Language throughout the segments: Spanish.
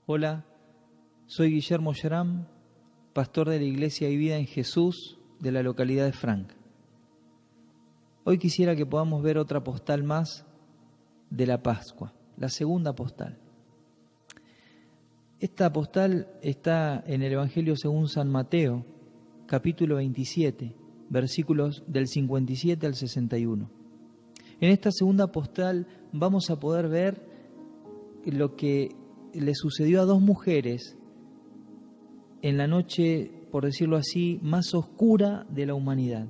Hola, soy Guillermo Yeram, pastor de la Iglesia y Vida en Jesús de la localidad de Frank. Hoy quisiera que podamos ver otra postal más de la Pascua, la segunda postal. Esta postal está en el Evangelio según San Mateo, capítulo 27, versículos del 57 al 61. En esta segunda postal vamos a poder ver lo que le sucedió a dos mujeres en la noche, por decirlo así, más oscura de la humanidad.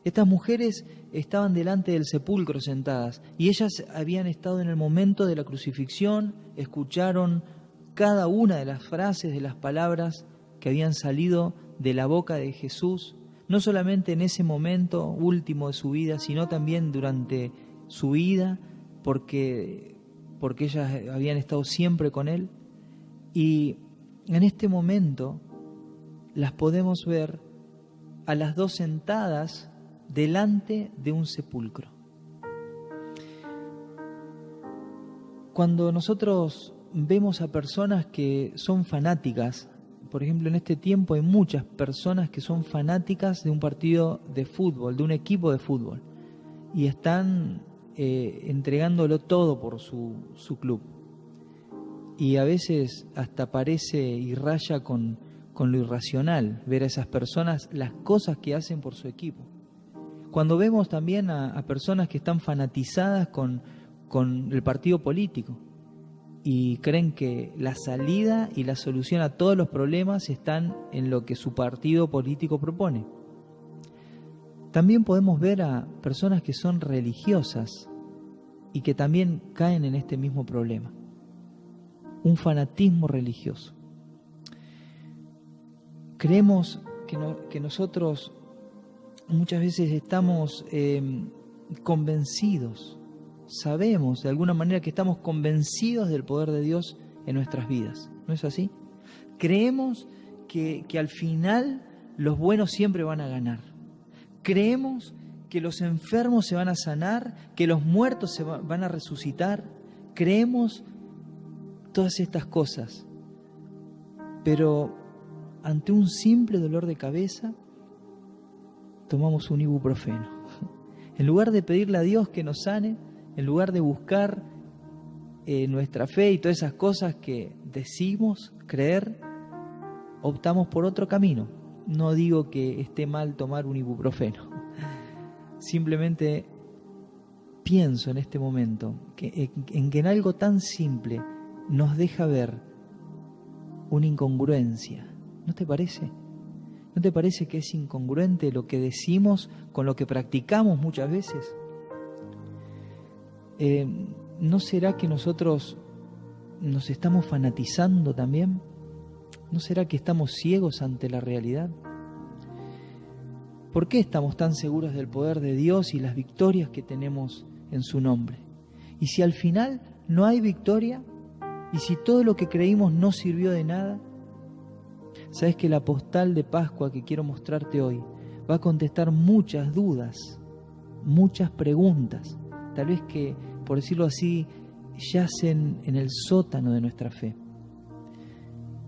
Estas mujeres estaban delante del sepulcro sentadas y ellas habían estado en el momento de la crucifixión, escucharon cada una de las frases, de las palabras que habían salido de la boca de Jesús, no solamente en ese momento último de su vida, sino también durante su vida, porque ellas habían estado siempre con Él. Y en este momento las podemos ver a las dos sentadas delante de un sepulcro. Cuando nosotros vemos a personas que son fanáticas, por ejemplo, en este tiempo hay muchas personas que son fanáticas de un partido de fútbol, de un equipo de fútbol, y están entregándolo todo por su club. Y a veces hasta parece y raya con lo irracional ver a esas personas, las cosas que hacen por su equipo. Cuando vemos también a personas que están fanatizadas con el partido político y creen que la salida y la solución a todos los problemas están en lo que su partido político propone. También podemos ver a personas que son religiosas y que también caen en este mismo problema, un religioso. Creemos que nosotros muchas veces estamos convencidos, sabemos de alguna manera que estamos convencidos del poder de Dios en nuestras vidas, ¿no es así? Creemos que al final los buenos siempre van a ganar. Creemos que los enfermos se van a sanar, que los muertos van a resucitar. Creemos todas estas cosas, pero ante un simple dolor de cabeza tomamos un ibuprofeno. En lugar de pedirle a Dios que nos sane, en lugar de buscar nuestra fe y todas esas cosas que decimos creer, optamos por otro camino. No digo que esté mal tomar un ibuprofeno, simplemente pienso en este momento que en algo tan simple nos deja ver una incongruencia. ¿No te parece? ¿No te parece que es incongruente lo que decimos con lo que practicamos muchas veces? ¿No será que nosotros nos estamos fanatizando también? ¿No será que estamos ciegos ante la realidad? ¿Por qué estamos tan seguros del poder de Dios y las victorias que tenemos en su nombre? Y si al final no hay victoria, y si todo lo que creímos no sirvió de nada, sabes que la postal de Pascua que quiero mostrarte hoy va a contestar muchas dudas, muchas preguntas, tal vez que, por decirlo así, yacen en el sótano de nuestra fe.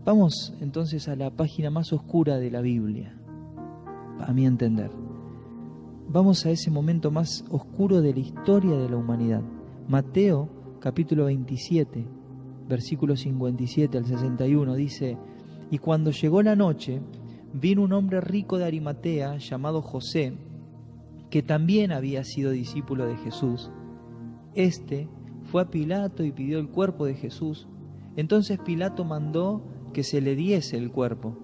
Vamos entonces a la página más oscura de la Biblia, a mi entender. Vamos a ese momento más oscuro de la historia de la humanidad. Mateo, capítulo 27, versículos 57 al 61, dice: Y cuando llegó la noche, vino un hombre rico de Arimatea, llamado José, que también había sido discípulo de Jesús. Este fue a Pilato y pidió el cuerpo de Jesús. Entonces Pilato mandó que se le diese el cuerpo,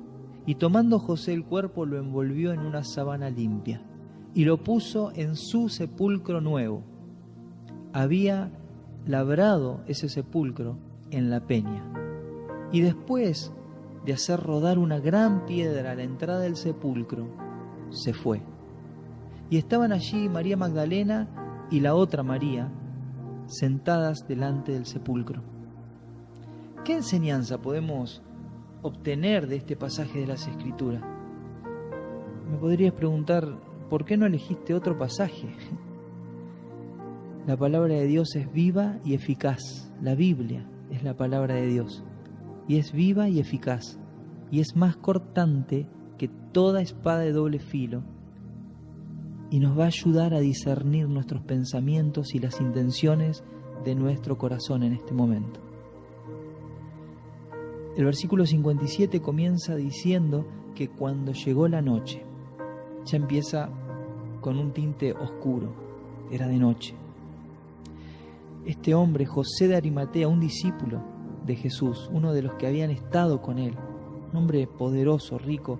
y tomando José el cuerpo lo envolvió en una sábana limpia, y lo puso en su sepulcro nuevo. Había labrado ese sepulcro en la peña. Y después de hacer rodar una gran piedra a la entrada del sepulcro, se fue. Y estaban allí María Magdalena y la otra María, sentadas delante del sepulcro. ¿Qué enseñanza podemos obtener de este pasaje de las Escrituras? Me podrías preguntar, ¿por qué no elegiste otro pasaje? La palabra de Dios es viva y eficaz. La Biblia es la palabra de Dios. y es viva y eficaz, y es más cortante que toda espada de doble filo, y nos va a ayudar a discernir nuestros pensamientos y las intenciones de nuestro corazón en este momento. El versículo 57 comienza diciendo que cuando llegó la noche, ya empieza con un tinte oscuro, era de noche. Este hombre, José de Arimatea, un discípulo de Jesús, uno de los que habían estado con él, un hombre poderoso, rico,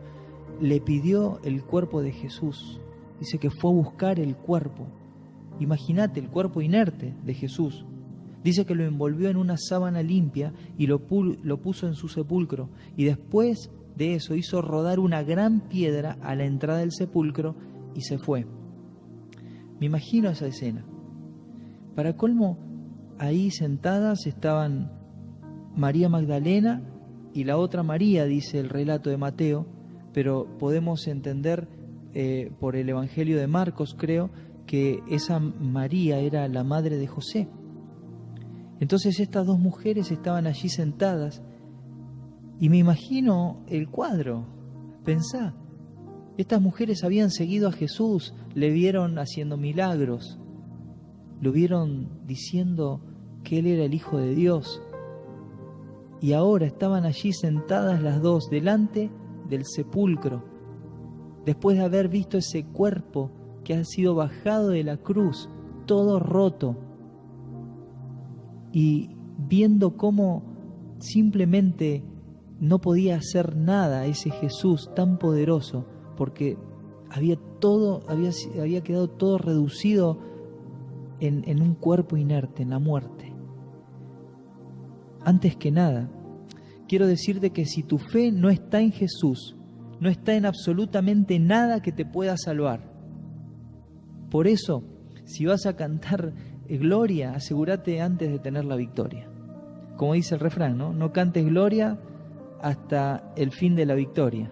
le pidió el cuerpo de Jesús. Dice que fue a buscar el cuerpo. Imagínate, el cuerpo inerte de Jesús. Dice que lo envolvió en una sábana limpia y lo puso en su sepulcro. Y después de eso hizo rodar una gran piedra a la entrada del sepulcro y se fue. Me imagino esa escena. Para colmo, ahí sentadas estaban María Magdalena y la otra María, dice el relato de Mateo, pero podemos entender por el Evangelio de Marcos, creo, que esa María era la madre de José. Entonces estas dos mujeres estaban allí sentadas y me imagino el cuadro. Pensá, estas mujeres habían seguido a Jesús, le vieron haciendo milagros, lo vieron diciendo que Él era el Hijo de Dios, y ahora estaban allí sentadas las dos delante del sepulcro, después de haber visto ese cuerpo que ha sido bajado de la cruz, todo roto, y viendo cómo simplemente no podía hacer nada ese Jesús tan poderoso, porque había quedado todo reducido en un cuerpo inerte, en la muerte. Antes que nada, quiero decirte que si tu fe no está en Jesús, no está en absolutamente nada que te pueda salvar. Por eso, si vas a cantar gloria, asegúrate antes de tener la victoria. Como dice el refrán, ¿no? No cantes gloria hasta el fin de la victoria.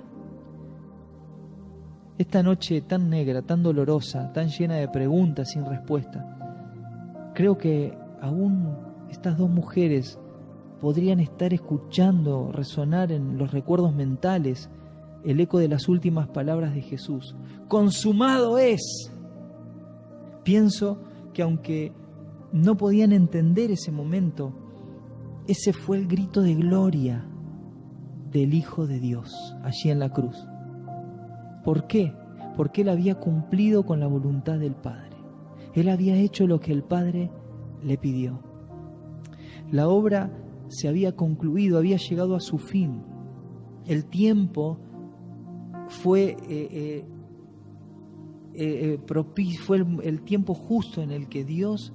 Esta noche tan negra, tan dolorosa, tan llena de preguntas sin respuesta, creo que aún estas dos mujeres podrían estar escuchando resonar en los recuerdos mentales el eco de las últimas palabras de Jesús. ¡Consumado es! Pienso que aunque no podían entender ese momento, ese fue el grito de gloria del Hijo de Dios allí en la cruz. ¿Por qué? Porque Él había cumplido con la voluntad del Padre. Él había hecho lo que el Padre le pidió. La obra se había concluido, había llegado a su fin. El tiempo fue el tiempo justo en el que Dios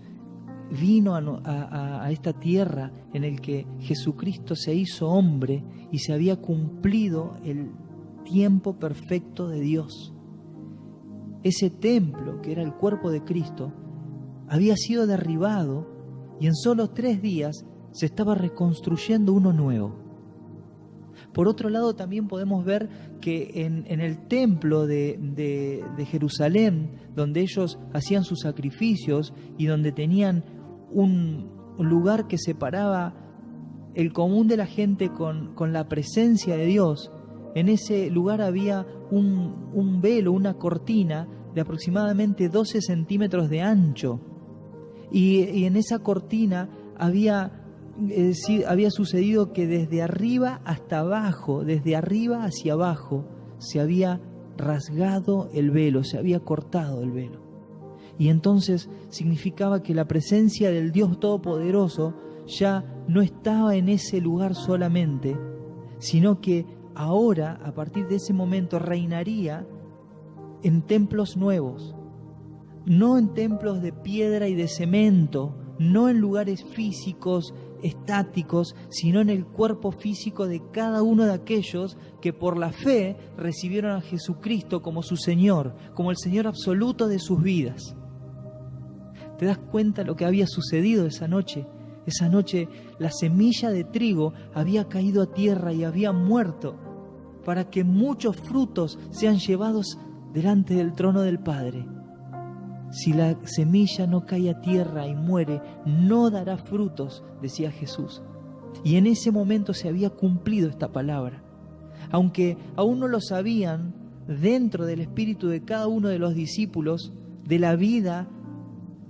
vino a esta tierra, en el que Jesucristo se hizo hombre y se había cumplido el tiempo perfecto de Dios. Ese templo, que era el cuerpo de Cristo, había sido derribado y en solo 3 días se estaba reconstruyendo uno nuevo. Por otro lado, también podemos ver que en el templo de Jerusalén, donde ellos hacían sus sacrificios y donde tenían un lugar que separaba el común de la gente con la presencia de Dios, en ese lugar había un velo, una cortina de aproximadamente 12 centímetros de ancho. Y en esa cortina había sucedido que desde arriba hasta abajo, desde arriba hacia abajo, se había rasgado el velo, se había cortado el velo. Y entonces significaba que la presencia del Dios Todopoderoso ya no estaba en ese lugar solamente, sino que ahora, a partir de ese momento, reinaría en templos nuevos, no en templos de piedra y de cemento, no en lugares físicos, estáticos, sino en el cuerpo físico de cada uno de aquellos que por la fe recibieron a Jesucristo como su Señor, como el Señor absoluto de sus vidas. ¿Te das cuenta lo que había sucedido esa noche? Esa noche la semilla de trigo había caído a tierra y había muerto para que muchos frutos sean llevados delante del trono del Padre. Si la semilla no cae a tierra y muere, no dará frutos, decía Jesús. Y en ese momento se había cumplido esta palabra. Aunque aún no lo sabían, dentro del espíritu de cada uno de los discípulos, de la vida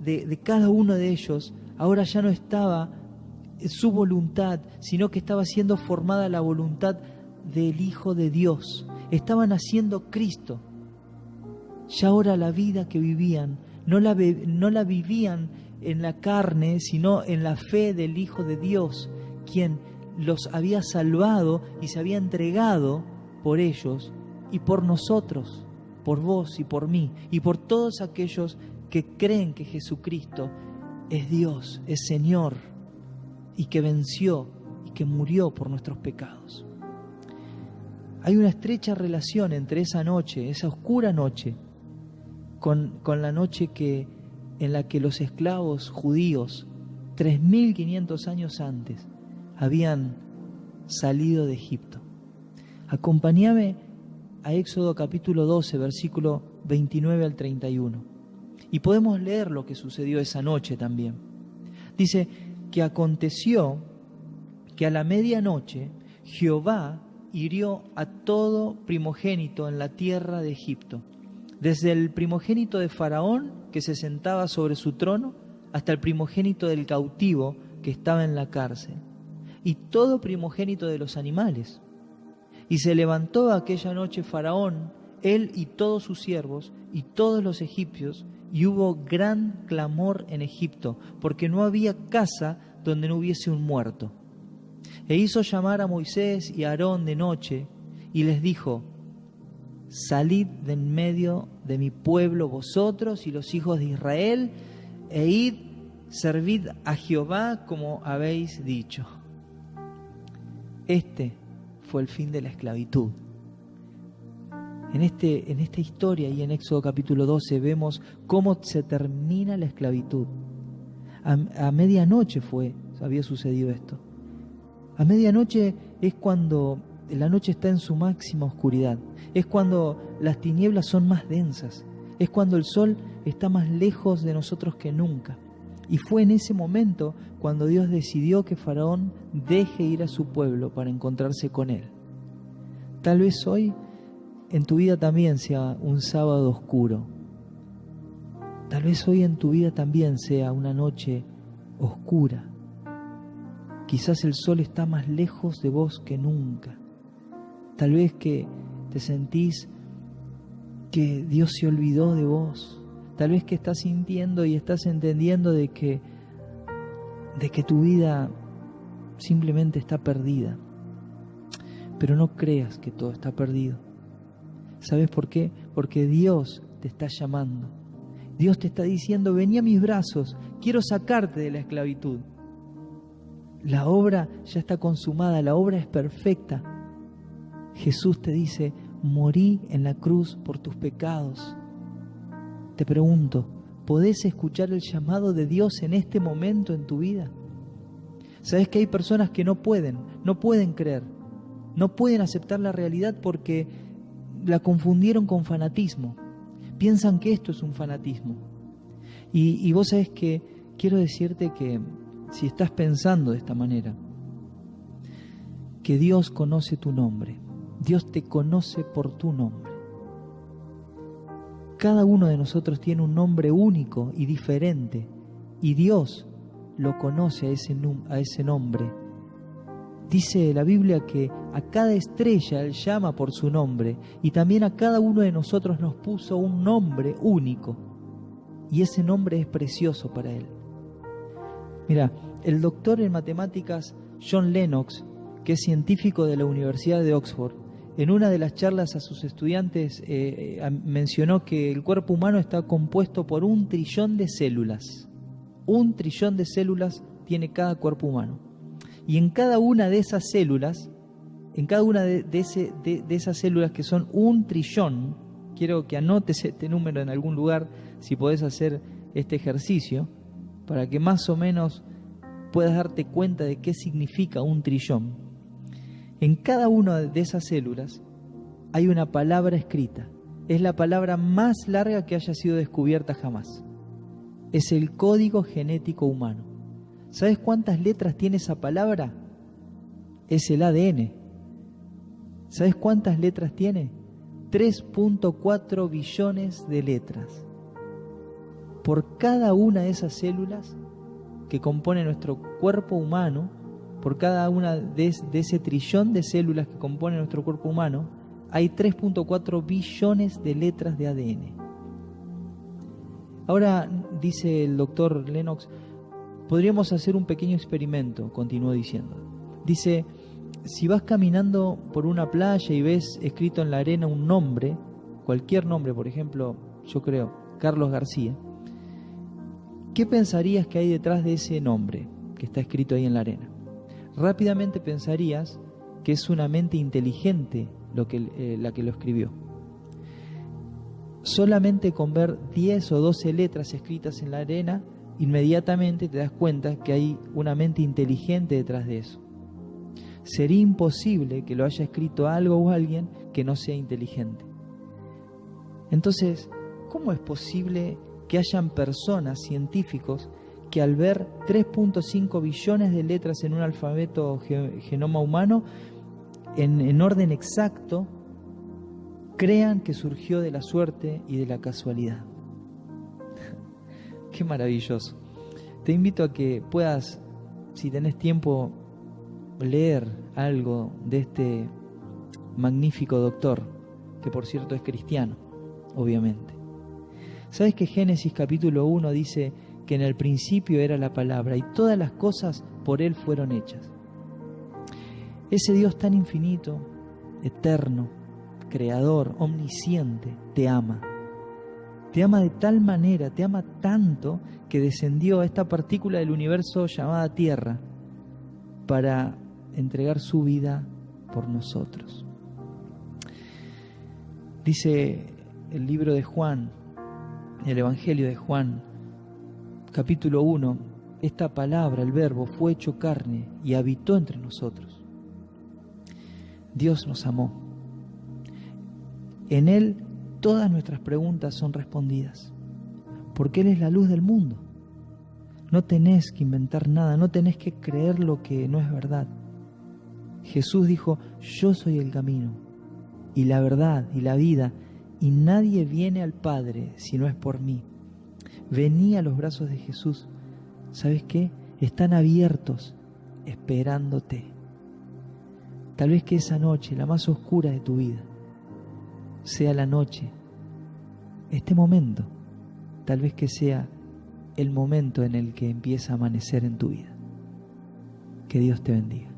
de cada uno de ellos, ahora ya no estaba su voluntad, sino que estaba siendo formada la voluntad del Hijo de Dios. Estaban haciendo Cristo. Ya ahora la vida que vivían no la vivían en la carne, sino en la fe del Hijo de Dios, quien los había salvado y se había entregado por ellos y por nosotros, por vos y por mí, y por todos aquellos que creen que Jesucristo es Dios, es Señor, y que venció y que murió por nuestros pecados. Hay una estrecha relación entre esa noche, esa oscura noche, con la noche en la que los esclavos judíos, 3.500 años antes, habían salido de Egipto. Acompáñame a Éxodo capítulo 12, versículo 29 al 31. Y podemos leer lo que sucedió esa noche también. Dice que aconteció que a la medianoche Jehová hirió a todo primogénito en la tierra de Egipto, desde el primogénito de Faraón, que se sentaba sobre su trono, hasta el primogénito del cautivo que estaba en la cárcel, y todo primogénito de los animales. Y se levantó aquella noche Faraón, él y todos sus siervos, y todos los egipcios, y hubo gran clamor en Egipto, porque no había casa donde no hubiese un muerto. E hizo llamar a Moisés y a Aarón de noche, y les dijo: salid de en medio de mi pueblo vosotros y los hijos de Israel, e id, servid a Jehová como habéis dicho. Este fue el fin de la esclavitud. En esta historia y en Éxodo capítulo 12 vemos cómo se termina la esclavitud. A medianoche había sucedido esto. A medianoche es cuando la noche está en su máxima oscuridad, es cuando las tinieblas son más densas, es cuando el sol está más lejos de nosotros que nunca. Y fue en ese momento cuando Dios decidió que Faraón deje ir a su pueblo para encontrarse con él. Tal vez hoy en tu vida también sea un sábado oscuro. Tal vez hoy en tu vida también sea una noche oscura. Quizás el sol está más lejos de vos que nunca. Tal vez que te sentís que Dios se olvidó de vos. Tal vez que estás sintiendo y estás entendiendo de que tu vida simplemente está perdida. Pero no creas que todo está perdido. ¿Sabes por qué? Porque Dios te está llamando. Dios te está diciendo: vení a mis brazos, quiero sacarte de la esclavitud. La obra ya está consumada, la obra es perfecta. Jesús te dice: morí en la cruz por tus pecados. Te pregunto, ¿podés escuchar el llamado de Dios en este momento en tu vida? ¿Sabes que hay personas que no pueden creer, no pueden aceptar la realidad porque la confundieron con fanatismo? Piensan que esto es un fanatismo. Y vos sabés que quiero decirte que si estás pensando de esta manera, que Dios conoce tu nombre, Dios te conoce por tu nombre. Cada uno de nosotros tiene un nombre único y diferente, y Dios lo conoce a ese nombre. Dice la Biblia que a cada estrella Él llama por su nombre, y también a cada uno de nosotros nos puso un nombre único, y ese nombre es precioso para Él. Mira, el doctor en matemáticas John Lennox, que es científico de la Universidad de Oxford, en una de las charlas a sus estudiantes mencionó que el cuerpo humano está compuesto por 1 trillón de células. 1 trillón de células tiene cada cuerpo humano. Y en cada una de esas células, de esas células que son 1 trillón, quiero que anotes este número en algún lugar si podés hacer este ejercicio, para que más o menos puedas darte cuenta de qué significa 1 trillón. En cada una de esas células hay una palabra escrita. Es la palabra más larga que haya sido descubierta jamás. Es el código genético humano. ¿Sabes cuántas letras tiene esa palabra? es el ADN. ¿Sabes cuántas letras tiene? 3.4 billones de letras. Por cada una de esas células que compone nuestro cuerpo humano, por cada una de ese trillón de células que compone nuestro cuerpo humano, hay 3.4 billones de letras de ADN. Ahora, dice el doctor Lennox, podríamos hacer un pequeño experimento, continuó diciendo. Dice, si vas caminando por una playa y ves escrito en la arena un nombre, cualquier nombre, por ejemplo, yo creo, Carlos García, ¿qué pensarías que hay detrás de ese nombre que está escrito ahí en la arena? Rápidamente pensarías que es una mente inteligente la que lo escribió. Solamente con ver 10 o 12 letras escritas en la arena, inmediatamente te das cuenta que hay una mente inteligente detrás de eso. Sería imposible que lo haya escrito algo o alguien que no sea inteligente. Entonces, ¿cómo es posible que hayan personas, científicos, que al ver 3.5 billones de letras en un alfabeto genoma humano, en orden exacto, crean que surgió de la suerte y de la casualidad? Qué maravilloso. Te invito a que puedas, si tenés tiempo, leer algo de este magnífico doctor, que por cierto es cristiano, obviamente. ¿Sabes que Génesis capítulo 1 dice que en el principio era la palabra y todas las cosas por él fueron hechas? Ese Dios tan infinito, eterno, creador, omnisciente, te ama. Te ama de tal manera, te ama tanto, que descendió a esta partícula del universo llamada Tierra para entregar su vida por nosotros. Dice el libro de Juan, el Evangelio de Juan, capítulo 1, esta palabra, el verbo, fue hecho carne y habitó entre nosotros. Dios nos amó. En Él todas nuestras preguntas son respondidas, porque Él es la luz del mundo. No tenés que inventar nada, no tenés que creer lo que no es verdad. Jesús dijo, yo soy el camino y la verdad y la vida, y nadie viene al Padre si no es por mí. Vení a los brazos de Jesús. ¿Sabes qué? Están abiertos, esperándote. Tal vez que esa noche, la más oscura de tu vida, sea la noche, este momento, tal vez que sea el momento en el que empieza a amanecer en tu vida. Que Dios te bendiga.